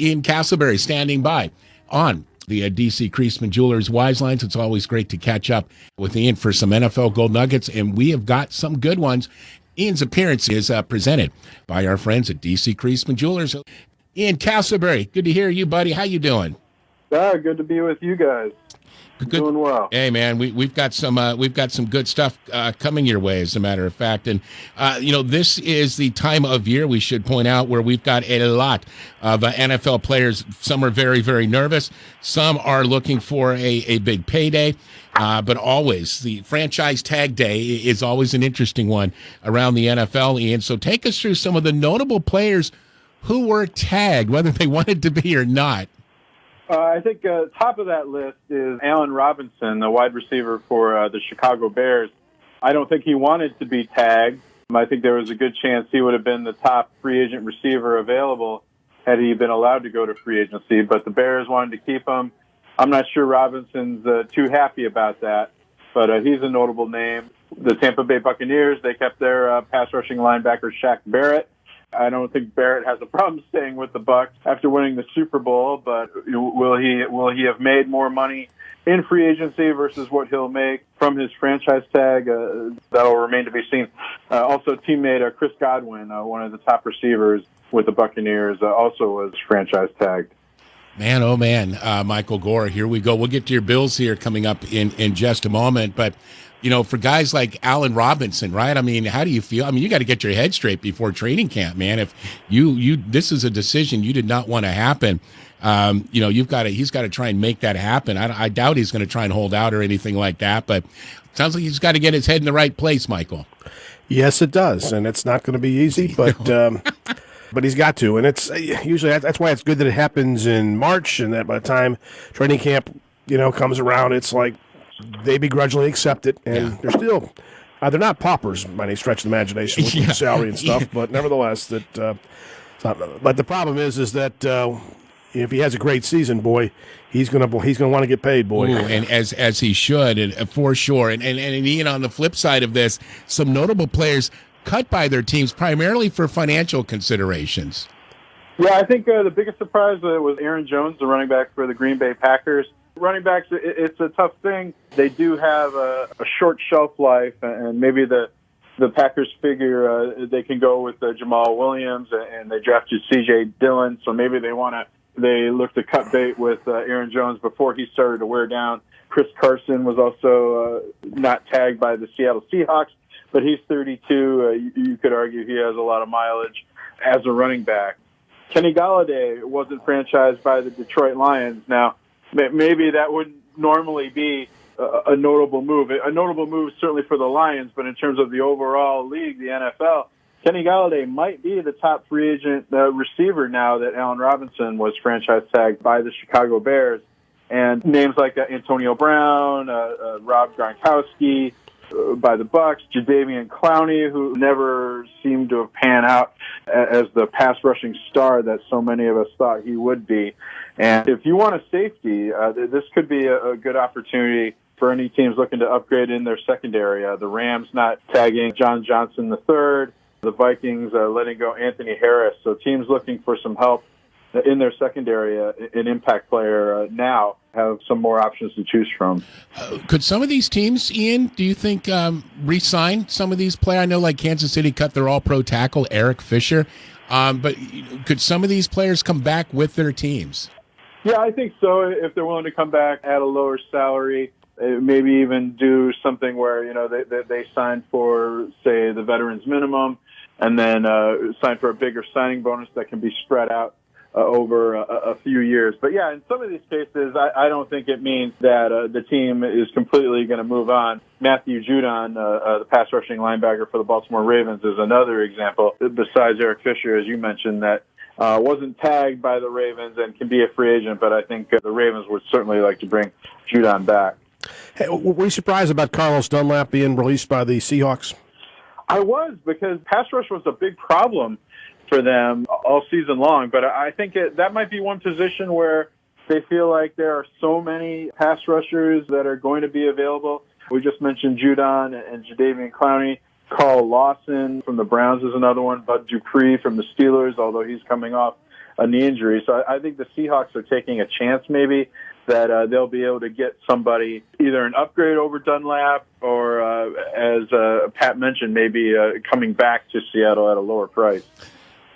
Ian Castleberry standing by on the DC Creasman Jewelers Wise Lines. It's always great to catch up with Ian for some NFL Gold Nuggets, and we have got some good ones. Ian's appearance is presented by our friends at DC Creasman Jewelers. Ian Castleberry, good to hear you, buddy. How you doing? Good to be with you guys. Good. Doing well. Hey, man, we've got some good stuff coming your way, as a matter of fact. And this is the time of year, we should point out, where we've got a lot of NFL players. Some are very, very nervous. Some are looking for a big payday. But always, the franchise tag day is always an interesting one around the NFL, Ian. So take us through some of the notable players who were tagged, whether they wanted to be or not. I think top of that list is Allen Robinson, the wide receiver for the Chicago Bears. I don't think he wanted to be tagged. I think there was a good chance he would have been the top free agent receiver available had he been allowed to go to free agency, but the Bears wanted to keep him. I'm not sure Robinson's too happy about that, but he's a notable name. The Tampa Bay Buccaneers, they kept their pass rushing linebacker Shaq Barrett. I don't think Barrett has a problem staying with the Bucs after winning the Super Bowl, but will he have made more money in free agency versus what he'll make from his franchise tag? That'll remain to be seen. Also, teammate Chris Godwin, one of the top receivers with the Buccaneers, also was franchise tagged. Man, oh man, Michael Gore, here we go. We'll get to your Bills here coming up in just a moment, but for guys like Allen Robinson, right? I mean, how do you feel? I mean, you got to get your head straight before training camp, man. If this is a decision you did not want to happen, he's got to try and make that happen. I doubt he's going to try and hold out or anything like that, but it sounds like he's got to get his head in the right place, Michael. Yes, it does, and it's not going to be easy, but but he's got to, and it's usually that's why it's good that it happens in March, and that by the time training camp comes around, it's like they begrudgingly accept it, and they're still they're not paupers by any stretch of the imagination with salary and stuff, but nevertheless, but the problem is that if he has a great season, boy, he's gonna want to get paid, boy. Ooh, and as he should, and for sure. And Ian, on the flip side of this, some notable players cut by their teams primarily for financial considerations. Yeah, I think the biggest surprise was Aaron Jones, the running back for the Green Bay Packers. Running backs, it's a tough thing. They do have a short shelf life, and maybe the Packers figure they can go with Jamal Williams, and they drafted C.J. Dillon, so maybe they look to cut bait with Aaron Jones before he started to wear down. Chris Carson was also not tagged by the Seattle Seahawks, but he's 32. You could argue he has a lot of mileage as a running back. Kenny Golladay wasn't franchised by the Detroit Lions. Now, maybe that wouldn't normally be a notable move. A notable move certainly for the Lions, but in terms of the overall league, the NFL, Kenny Golladay might be the top free agent receiver now that Allen Robinson was franchise tagged by the Chicago Bears. And names like Antonio Brown, Rob Gronkowski by the Bucs, Jadeveon Clowney, who never seemed to have panned out as the pass rushing star that so many of us thought he would be. And if you want a safety, this could be a good opportunity for any teams looking to upgrade in their secondary. The Rams not tagging John Johnson III, the Vikings letting go Anthony Harris. So teams looking for some help in their secondary, an impact player now, have some more options to choose from. Could some of these teams, Ian, do you think re-sign some of these players? I know like Kansas City cut their all-pro tackle, Eric Fisher, but could some of these players come back with their teams? Yeah, I think so. If they're willing to come back at a lower salary, maybe even do something where they sign for, say, the veterans minimum, and then sign for a bigger signing bonus that can be spread out over a few years. But yeah, in some of these cases, I don't think it means that the team is completely going to move on. Matthew Judon, the pass rushing linebacker for the Baltimore Ravens, is another example, besides Eric Fisher, as you mentioned, that wasn't tagged by the Ravens and can be a free agent, but I think the Ravens would certainly like to bring Judon back. Hey, were you surprised about Carlos Dunlap being released by the Seahawks? I was, because pass rush was a big problem for them all season long, but I think that might be one position where they feel like there are so many pass rushers that are going to be available. We just mentioned Judon and Jadeveon Clowney. Carl Lawson from the Browns is another one. Bud Dupree from the Steelers, although he's coming off a knee injury. So I think the Seahawks are taking a chance maybe that they'll be able to get somebody, either an upgrade over Dunlap or, as Pat mentioned, maybe coming back to Seattle at a lower price.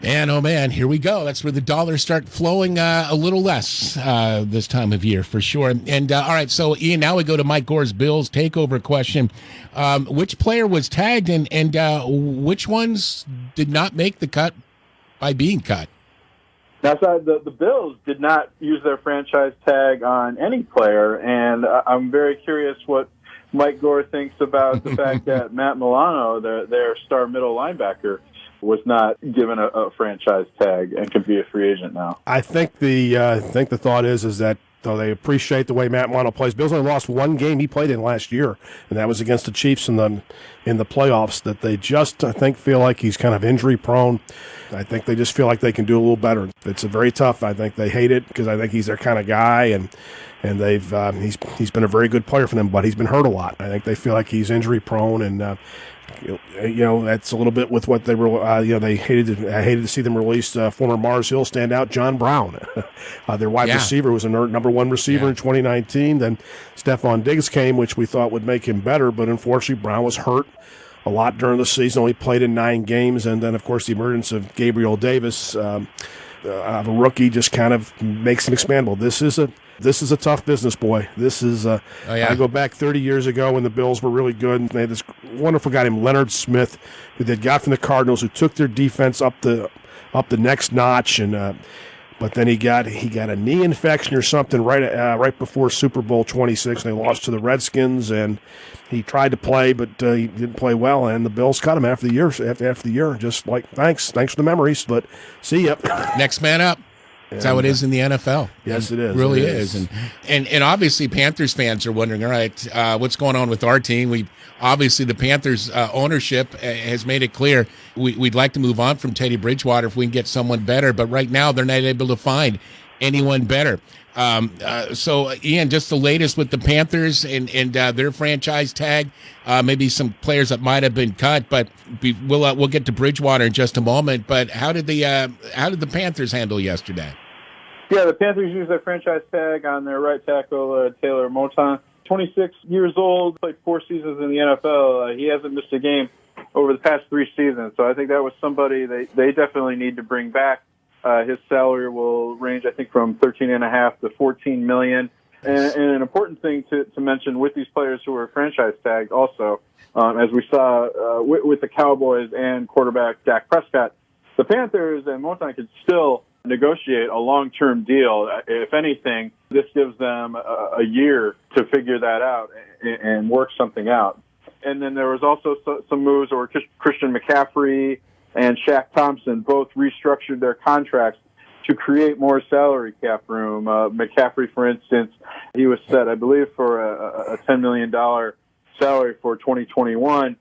Man, oh man, here we go. That's where the dollars start flowing a little less this time of year, for sure. And all right, so Ian, now we go to Mike Gore's Bills takeover question. Which player was tagged, and which ones did not make the cut by being cut? Now, so the Bills did not use their franchise tag on any player, and I'm very curious what Mike Gore thinks about the fact that Matt Milano, their star middle linebacker, was not given a franchise tag and could be a free agent now. I think the thought is that though they appreciate the way Matt Milano plays. Bills only lost one game he played in last year, and that was against the Chiefs in the playoffs. That they just, I think, feel like he's kind of injury prone. I think they just feel like they can do a little better. It's a very tough. I think they hate it because I think he's their kind of guy, and they've he's been a very good player for them, but he's been hurt a lot. I think they feel like he's injury prone, and that's a little bit with what they were. They hated to see them release former Mars Hill standout John Brown. Their wide receiver was a number one receiver in 2019. Then Stephon Diggs came, which we thought would make him better, but unfortunately Brown was hurt a lot during the season. Only played in 9 games, and then of course the emergence of Gabriel Davis, a rookie, just kind of makes him expandable. This is a tough business, boy. This is I go back 30 years ago when the Bills were really good, and they had this wonderful guy named Leonard Smith, who they got from the Cardinals, who took their defense up the next notch, and but then he got a knee infection or something right before Super Bowl 26, and they lost to the Redskins, and he tried to play, but he didn't play well, and the Bills cut him after the year. Just like, thanks for the memories, but see ya. Next man up. That's how it is in the NFL. Yes, it is. It really is. And obviously Panthers fans are wondering, all right, what's going on with our team? Obviously the Panthers ownership has made it clear we'd like to move on from Teddy Bridgewater if we can get someone better, but right now they're not able to find anyone better. So Ian, just the latest with the Panthers and their franchise tag, maybe some players that might have been cut, but we'll get to Bridgewater in just a moment. But how did the Panthers handle yesterday? Yeah, the Panthers used their franchise tag on their right tackle, Taylor Moton. 26 years old, played 4 seasons in the NFL. He hasn't missed a game over the past 3 seasons. So I think that was somebody they definitely need to bring back. His salary will range, I think, from $13.5 to $14 million. And an important thing to mention with these players who are franchise tagged also, as we saw with the Cowboys and quarterback Dak Prescott, the Panthers and Moton could still negotiate a long-term deal. If anything, this gives them a year to figure that out and work something out. And then there was also some moves where Christian McCaffrey and Shaq Thompson both restructured their contracts to create more salary cap room. McCaffrey, for instance, he was set, I believe, for a $10 million salary for 2021,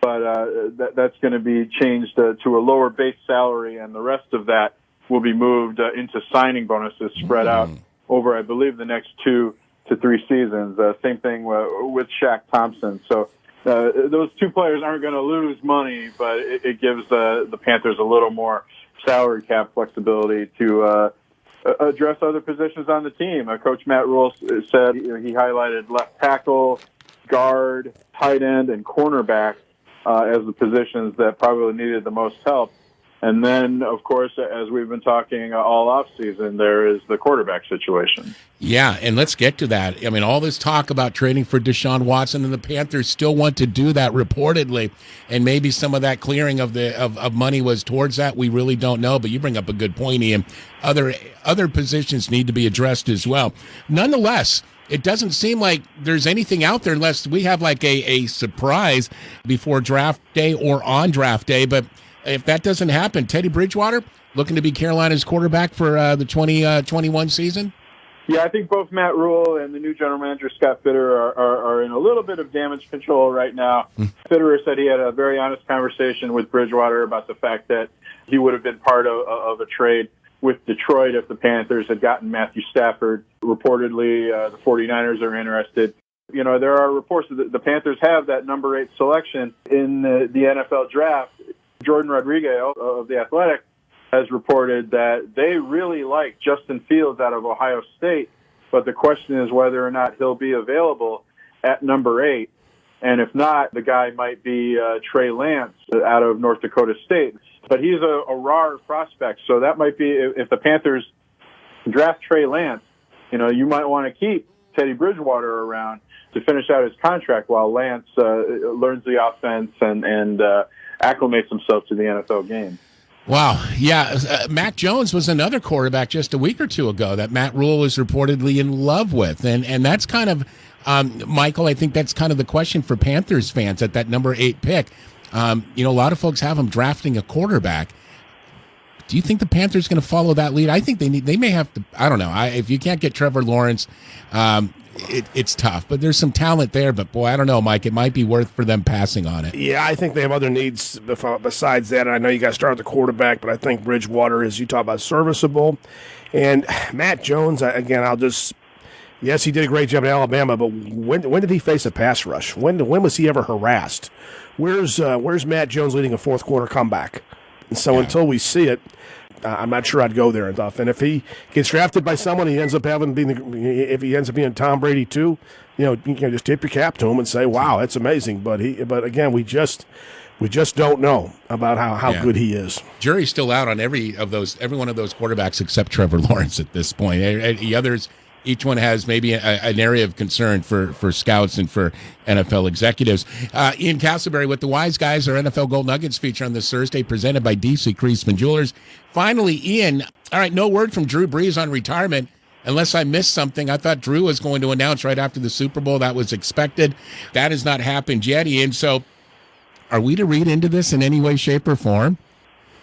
but that's going to be changed to a lower base salary, and the rest of that will be moved into signing bonuses spread out over, I believe, the next 2 to 3 seasons. Same thing with Shaq Thompson. So those 2 players aren't going to lose money, but it gives the Panthers a little more salary cap flexibility to address other positions on the team. Coach Matt Rule said he highlighted left tackle, guard, tight end, and cornerback as the positions that probably needed the most help. And then, of course, as we've been talking all offseason, there is the quarterback situation. Yeah, and let's get to that. I mean, all this talk about trading for Deshaun Watson, and the Panthers still want to do that reportedly, and maybe some of that clearing of money was towards that. We really don't know, but you bring up a good point, Ian. Other positions need to be addressed as well. Nonetheless, it doesn't seem like there's anything out there unless we have like a surprise before draft day or on draft day, but if that doesn't happen, Teddy Bridgewater looking to be Carolina's quarterback for the 2021 season? Yeah, I think both Matt Rule and the new general manager, Scott Fitterer, are in a little bit of damage control right now. Fitterer said he had a very honest conversation with Bridgewater about the fact that he would have been part of a trade with Detroit if the Panthers had gotten Matthew Stafford. Reportedly, the 49ers are interested. You know, there are reports that the Panthers have that number 8 selection in the NFL draft. Jordan Rodriguez of The Athletic has reported that they really like Justin Fields out of Ohio State, but the question is whether or not he'll be available at number 8. And if not, the guy might be Trey Lance out of North Dakota State. But he's a raw prospect, so that might be, if the Panthers draft Trey Lance, you might want to keep Teddy Bridgewater around to finish out his contract while Lance learns the offense and acclimates himself to the NFL game. Wow. Yeah. Mac Jones was another quarterback just a week or two ago that Matt Rule was reportedly in love with. And that's kind of, Michael, I think that's kind of the question for Panthers fans at that number 8 pick. A lot of folks have them drafting a quarterback. Do you think the Panthers going to follow that lead? I think they may have to. I don't know. If you can't get Trevor Lawrence, it's tough. But there's some talent there. But boy, I don't know, Mike. It might be worth for them passing on it. Yeah, I think they have other needs besides that. I know you got to start with the quarterback, but I think Bridgewater, as you talk about, serviceable. And Matt Jones, yes, he did a great job at Alabama, but when did he face a pass rush? When was he ever harassed? Where's Matt Jones leading a fourth quarter comeback? And so until we see it, I'm not sure I'd go there and stuff. And if he gets drafted by someone, if he ends up being Tom Brady too, you can just tip your cap to him and say, "Wow, that's amazing." But again, we just don't know about how good he is. Jury's still out on every one of those quarterbacks except Trevor Lawrence at this point. The others, each one has maybe an area of concern for scouts and for NFL executives. Ian Castleberry with the Wise Guys, our NFL Gold Nuggets feature on this Thursday, presented by DC Creasman Jewelers. Finally, Ian, all right, no word from Drew Brees on retirement, unless I missed something. I thought Drew was going to announce right after the Super Bowl. That was expected. That has not happened yet, Ian. So are we to read into this in any way, shape, or form?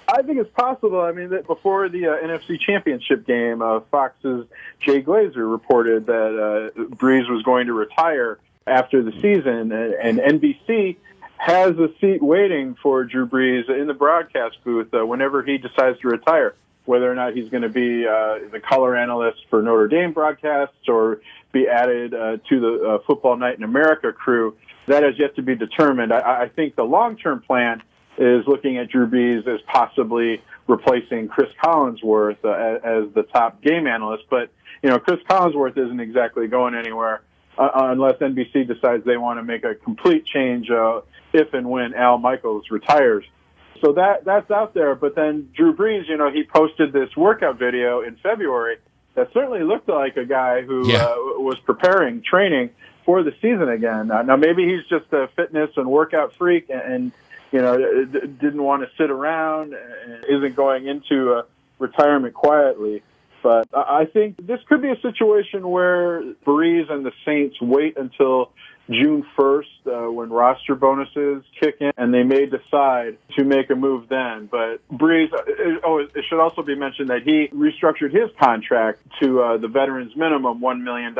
I think it's possible. I mean, that before the NFC Championship game, Fox's Jay Glazer reported that Brees was going to retire after the season, and NBC has a seat waiting for Drew Brees in the broadcast booth whenever he decides to retire, whether or not he's going to be the color analyst for Notre Dame broadcasts or be added to the Football Night in America crew. That has yet to be determined. I think the long-term plan is looking at Drew Brees as possibly replacing Chris Collinsworth as the top game analyst. But, Chris Collinsworth isn't exactly going anywhere unless NBC decides they want to make a complete change if and when Al Michaels retires. So that's out there. But then Drew Brees, he posted this workout video in February that certainly looked like a guy who was training for the season again. Now, maybe he's just a fitness and workout freak and didn't want to sit around and isn't going into retirement quietly. But I think this could be a situation where Brees and the Saints wait until June 1st when roster bonuses kick in, and they may decide to make a move then. But Brees, it should also be mentioned that he restructured his contract to the veterans minimum, $1 million,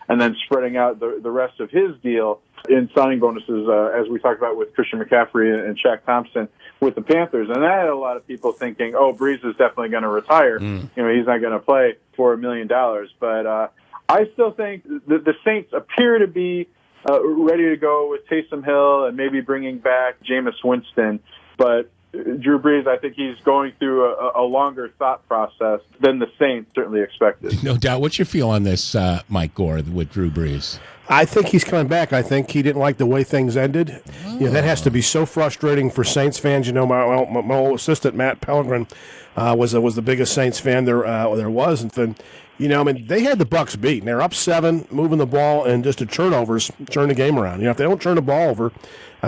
and then spreading out the rest of his deal in signing bonuses, as we talked about with Christian McCaffrey and Shaq Thompson with the Panthers. And that had a lot of people thinking, Brees is definitely going to retire. He's not going to play for $1 million. But I still think the Saints appear to be ready to go with Taysom Hill and maybe bringing back Jameis Winston. But Drew Brees, I think he's going through a longer thought process than the Saints certainly expected. No doubt. What's your feel on this, Mike Gore, with Drew Brees? I think he's coming back. I think he didn't like the way things ended. That has to be so frustrating for Saints fans. My old assistant, Matt Pellegrin, was the biggest Saints fan there was. And then, they had the Bucs beat. They're up 7, moving the ball, and just the turnovers turn the game around. If they don't turn the ball over,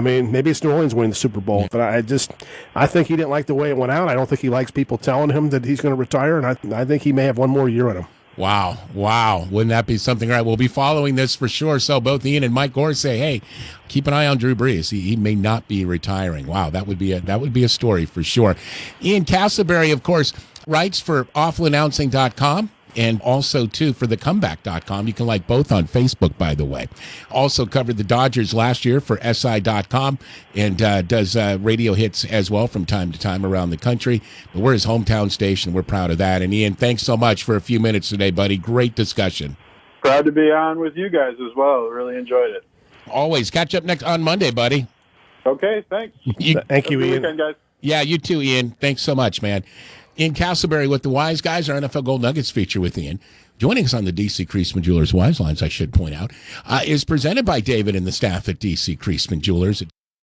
maybe it's New Orleans winning the Super Bowl. But I think he didn't like the way it went out. I don't think he likes people telling him that he's going to retire, and I think he may have one more year in him. Wow. Wouldn't that be something? All right, we'll be following this for sure. So both Ian and Mike Gore say, hey, keep an eye on Drew Brees. He may not be retiring. Wow, that would be a story for sure. Ian Castleberry, of course, writes for awfulannouncing.com. And also, too, for thecomeback.com. You can like both on Facebook, by the way. Also covered the Dodgers last year for SI.com and does radio hits as well from time to time around the country. But we're his hometown station. We're proud of that. And, Ian, thanks so much for a few minutes today, buddy. Great discussion. Proud to be on with you guys as well. Really enjoyed it. Always. Catch up next on Monday, buddy. Okay, thanks. Thank you, Ian. Weekend, guys. Yeah, you too, Ian. Thanks so much, man. in Castleberry with the Wise Guys, our NFL Gold Nuggets feature with Ian. Joining us on the DC Creasman Jewelers Wise Lines, I should point out, is presented by David and the staff at DC Creasman Jewelers.